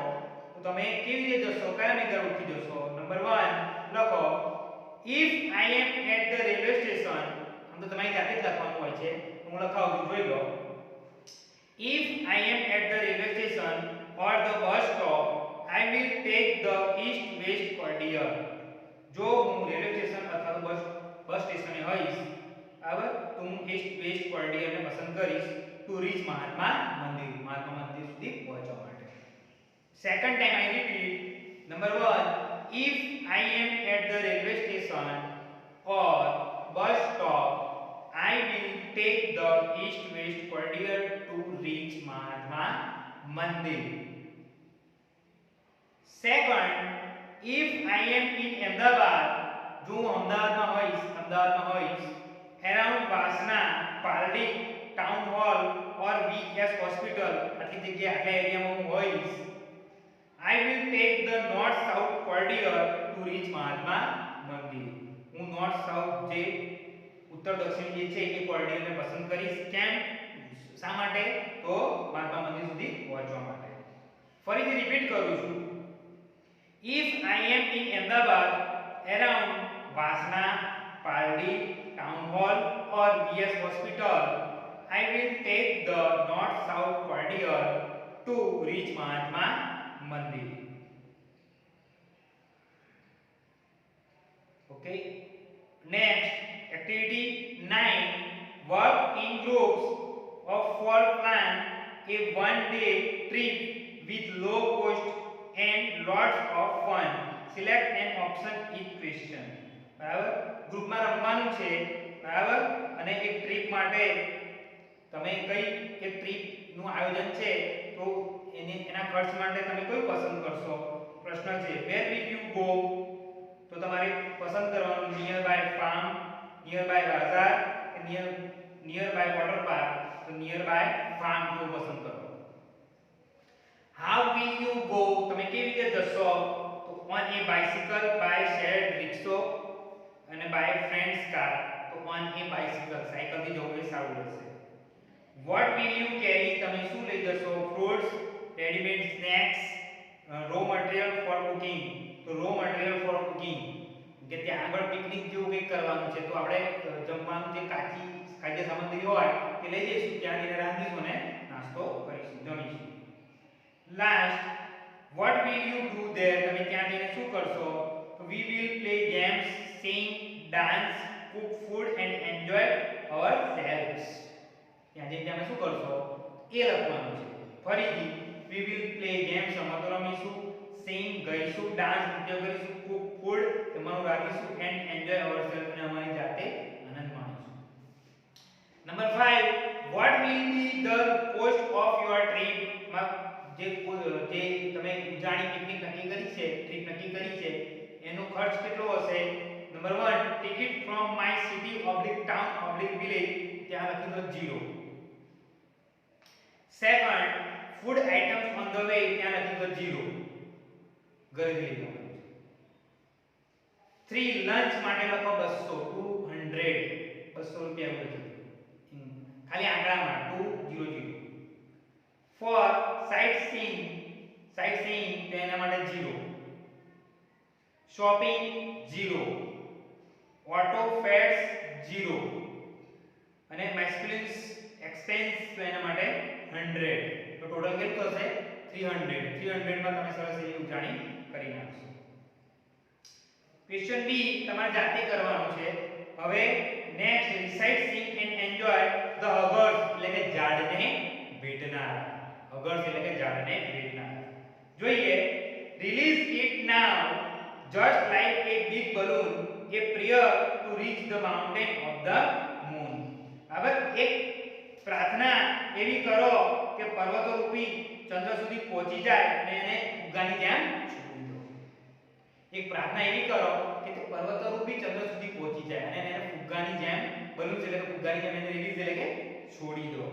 તો તમે કેવી રીતે જશો? કયા મેગા રૂટથી જશો? નંબર 1 લખો if I am at the railway station. આમ તો તમારી જાતે જ લખવાનું હોય છે, હું લખાવું છું, જોઈ લો. If I am at the railway station or the bus stop, I will take the east west corridor. જો હું રેલવે સ્ટેશન અથવા તો બસ સ્ટેશને હોઈશ, બરાબર, તો હું ઈસ્ટ વેસ્ટ કોરિડોરને પસંદ કરીશ ટુ રીચ મહાત્મા મંદિર સુધી પહોંચવા માટે. Second time I repeat. Number 1 if I am at the railway station or bus stop, I will take the east west corridor to reach Mahatma Mandir. Second, if I am in Ahmedabad, જો અમદાવાદમાં હોઈશ around Vasna, Paldi, town hall or VS hospital, આટલી જગ્યા આટલા એરિયામાં હું હોઈશ, I will take the north south corridor to reach Mahatma Mandir. હું north south જે ઉત્તર દક્ષિણ જે છે એ કોરિડોરને પસંદ કરીશ. કેમ? શા માટે? તો મહાત્મા મંદિર સુધી પહોંચવા માટે. ફરીથી રિપીટ કરું છું. If I am in Ahmedabad around Vasna, Paldi, Town Hall or VS Hospital, I will take the north-south corridor to reach Mahatma Mandir. Okay. Next, activity 9. Work in groups of 4 plan a one-day trip with low cost and lots of fun. Select an option each question. બરાબર, ગ્રુપમાં રમવાનું છે, બરાબર, અને એક trip માટે તમે કઈ એક ટ્રીપ નું આયોજન છે તો એના ખર્ચ માટે તમે કયું પસંદ કરશો? પ્રશ્ન છે where will you go? તો તમારે પસંદ કરવાનું near by farm, near by બાજાર કે નિયર બાય વોટર પાર્ક. તો નિયર બાય ફાર્મ નું પસંદ કરો. how will you go? તમે કેવી રીતે જશો? તો on a bicycle, by shared rickshaw અને by friend's car. તો on a bicycle, સાયકલ થી જવું એ સારું રહેશે. what will you carry? તમે શું લઈ જશો? fruits, ready made snacks, raw material for cooking. તો raw material for cooking કે ત્યાં આગળ પિકનિક જેવું કંઈક કરવાનું છે તો આપણે જમવાનું જે કાચી ખાદ્ય સામગ્રી હોય તે લઈ જઈશું, ત્યાં જઈને રાંધીશું અને નાસ્તો કરીશું, જમીશું. Last what will you do there? તમે ત્યાં જઈને શું કરશો? we will play games, sing, dance, cook food and enjoy ourselves. ત્યાં જઈને તમે શું કરશો એ લખવાનું છે. ફરીથી we will play games, રમતો રમીશું, sing ગાઈશું, dance નૃત્ય કરીશું, cook food જમવાનું રાંધીશું and enjoy ourselves અને અમારી જાતે આનંદ માણીશું. Number 5 what will be the cost of your trip? જે તમે ઉજાણી પિકનિક નક્કી કરી છે, ટ્રીપ નક્કી કરી છે એનો ખર્ચ કેટલો હશે? Number 1 ticket from my city town village, ત્યાં લખી દો 0. Second food items on the way, ત્યાં લખી દો 0, ઘરેથી લઈ જવાનું છે. 3 લંચ માટે લખો 200 રૂપિયા લખી ખાલી આંકડામાં 200. 4 સાઇટસીઈંગ તો એના માટે 0. શોપિંગ 0. ઓટો ફેર્સ 0 અને મેસ્ક્યુલિન્સ એક્સપેન્સ તો એના માટે 100. તો ટોટલ કેટલું થશે? 300 માં તમે સરસ એવી ઉજાણી કરી નાખશો. ક્વેશ્ચન બી તમારે જાતે કરવાનું છે. હવે next recite sing and enjoy the huggers એટલે કે ઝાડને ભેટનાર. હગર્સ એટલે કે ઝાડને ભેટનાર. જોઈએ release it now just like a big balloon, a prayer to reach the mountain of the moon. હવે એક પ્રાર્થના એવી કરો કે પર્વતો રૂપી ચંદ્ર સુધી પહોંચી જાય અને એને ફુગ્ગાની જેમ છોડી દો. એક પ્રાર્થના એવી કરો કે તે પર્વતો રૂપી ચંદ્ર સુધી પહોંચી જાય અને એને ફુગ્ગાની જેમ બલૂન એટલે કે ફુગ્ગાની જેમ એને રિલીઝ એટલે કે છોડી દો.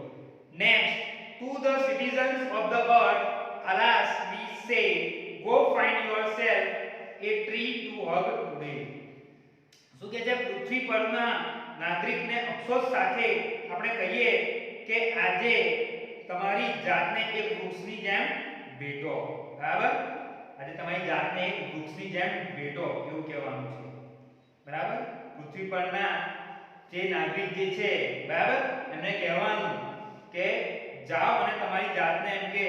Next to the citizens of the earth alas we say go find yourself a tree to hug today. શું કે છે પૃથ્વી પરના નાગરિકને અફસોસ સાથે આપણે કહીએ કે આજે તમારી જાતને એક વૃક્ષની જેમ ભેટો. બરાબર? આજે તમારી જાતને એક વૃક્ષની જેમ ભેટો એવું કહેવાનું છે. બરાબર? પૃથ્વી પરના જે નાગરિક જે છે બરાબર એમને કહેવાનું કે જાઓ અને તમારી જાતને એમ કે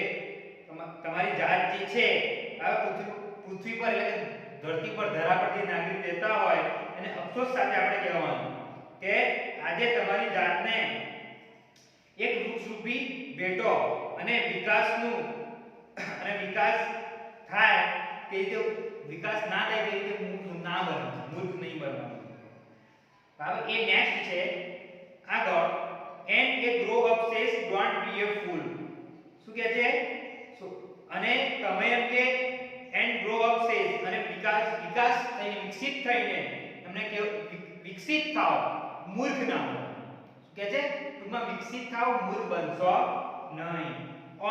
તમારી જાત જે છે પૃથ્વી પર એટલે ધરતી પર ધરા પર જે નાગરિક રહેતા હોય એને અફસોસ સાથે આપણે કહેવાનું કે આજે તમારી જાતને એક વૃક્ષરૂપી ભેટો અને વિકાસ થાય તે રીતે વિકાસ ના થાય તે રીતે મૂર્ખ નહીં બનવાનું. બરાબર? એ નેક્સ્ટ છે આગળ and a grow up says don't be a fool. શું કહે છે? અને તમે એમ કે and grow up says અને વિકાસ થઈને વિકસિત થઈને તમને કે વિકસિત થાઓ, મૂર્ખ ના બનો. શું કહે છે? ટૂંકમાં વિકસિત થાઓ, મૂર્ખ બનશો નહીં. or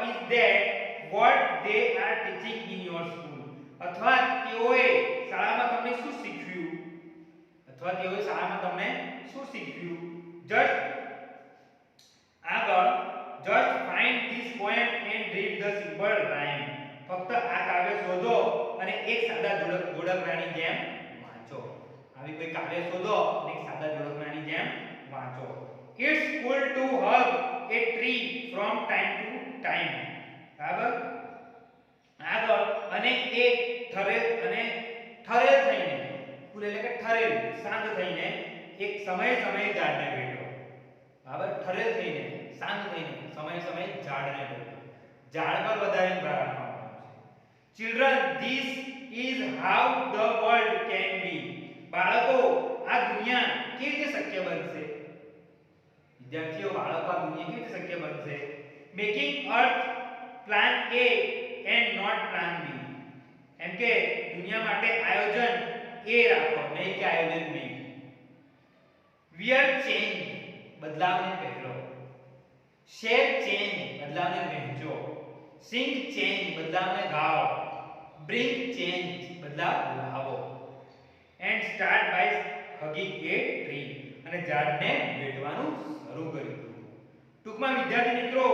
is that what they are teaching in your school? અથવા તેઓએ શાળામાં તમને શું શીખવ્યું? just find this poem and read the simple rhyme. ફક્ત આ કાવ્ય શોધો અને એક સાદા જોડકણાની જેમ વાંચો. આવી કોઈ કાવ્ય શોધો અને એક સાદા જોડકણાની જેમ વાંચો. it's cool to hug a tree from time to time. બરાબર? આગળ અને એક ઠરેલ થઈને કુલ એટલે કે ઠરેલ શાંત થઈને એક સમયે ઝાડને ભેટો. બરાબર? ઠરેલ થઈને શાંત થઈને સમયે ઝાડને ભેટો. ઝાડ પર વધારે ભાર આપવામાં આવે છે. children this is how the world can be. બાળકો આ દુનિયા કેવી રીતે શક્ય બનશે? વિદ્યાર્થીઓ બાળકો આ દુનિયા કેવી રીતે શક્ય બનશે? Making earth plan A and not plan B. એમ કે દુનિયા માટે આયોજન A રાખો, નહીં કે આયોજન B. વિયર ચેન્જ, બદલાવને પહેરો. શેર ચેન્જ, બદલાવને વહેંચો. સિંગ ચેન્જ, બદલાવને ગાઓ. બ્રિંગ ચેન્જ, બદલાવ લાવો. And start by hugging a tree, અને ઝાડને ભેટવાનું શરૂ કર્યું. ટૂંકમાં વિદ્યાર્થી મિત્રો,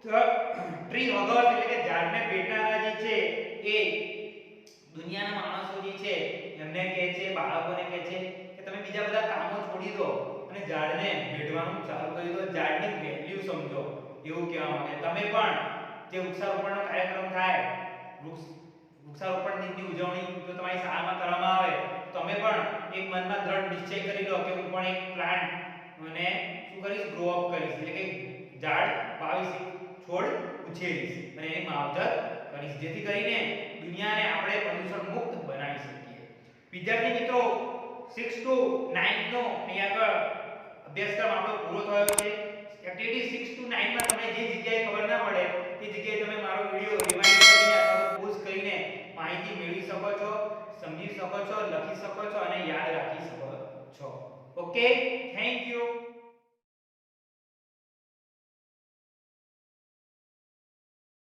ટ્રી હગર્સ એટલે કે ઝાડને ભેટનારા જે છે એ દુનિયાના માણસો જે છે એમને કહે છે, બાળકોને કહે છે કે તમે બીજા બધા કામો છોડી દો અને ઝાડને ભેટવાનું ચાલુ કરી દો, ઝાડની વેલ્યુ સમજો. એવું કહેવા માંગે. તમે પણ જે વૃક્ષારોપણનો કાર્યક્રમ થાય, વૃક્ષારોપણ દિનની ઉજવણી જો તમારી શાળામાં કરવામાં આવે, તમે પણ એક મનમાં દ્રઢ નિશ્ચય કરી લો કે હું પણ એક પ્લાન્ટ અને શું કરીશ, ગ્રો અપ કરીશ, એટલે કે ઝાડ વાવીશ, છોડ ઉછેરીશ અને એની માવજત કરીશ, જેથી કરીને દુનિયાને આપણે પ્રદૂષણ મુક્ત બનાવી શકીએ. વિદ્યાર્થી મિત્રો, 6 to 9 નો અહીંયા આગળ અભ્યાસક્રમ આપણો પૂરો થયો છે. એક્ટિવિટી 6 to 9 માં તમને જે જગ્યાએ ખબર ના પડે તે જગ્યાએ તમે મારો વિડિયો રિવાઇન્ડ કરીને અથવા પોઝ કરીને માહિતી મેળવી શકો છો, સમજી શકો છો, લખી શકો છો અને યાદ રાખી શકો છો. Okay, thank you.